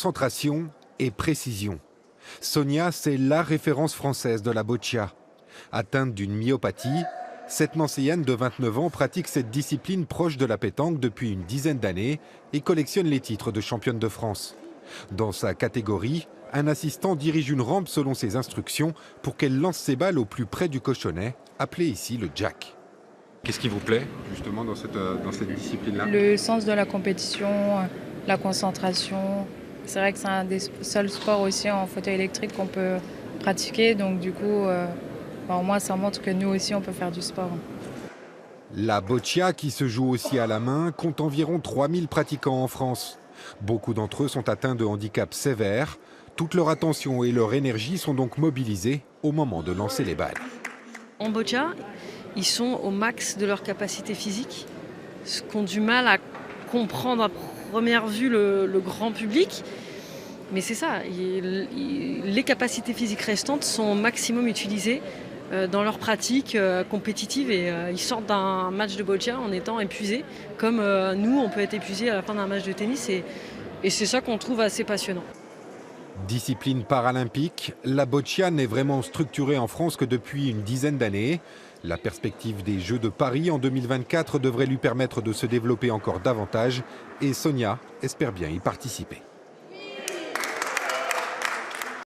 concentration et précision. Sonia, c'est la référence française de la boccia. Atteinte d'une myopathie, cette Nancéienne de 29 ans pratique cette discipline proche de la pétanque depuis une dizaine d'années et collectionne les titres de championne de France. Dans sa catégorie, un assistant dirige une rampe selon ses instructions pour qu'elle lance ses balles au plus près du cochonnet, appelé ici le jack. Qu'est-ce qui vous plaît justement dans cette discipline-là? Le sens de la compétition, la concentration. C'est vrai que c'est un des seuls sports aussi en fauteuil électrique qu'on peut pratiquer. Donc du coup, au moins ça montre que nous aussi on peut faire du sport. La boccia, qui se joue aussi à la main, compte environ 3000 pratiquants en France. Beaucoup d'entre eux sont atteints de handicaps sévères. Toute leur attention et leur énergie sont donc mobilisées au moment de lancer les balles. En boccia, ils sont au max de leur capacité physique, ce qu'ont du mal à comprendre à première vue le grand public. Mais c'est ça, les capacités physiques restantes sont au maximum utilisées dans leur pratique compétitive et ils sortent d'un match de boccia en étant épuisés, comme nous, on peut être épuisés à la fin d'un match de tennis et c'est ça qu'on trouve assez passionnant. Discipline paralympique, la boccia n'est vraiment structurée en France que depuis une dizaine d'années. La perspective des Jeux de Paris en 2024 devrait lui permettre de se développer encore davantage et Sonia espère bien y participer.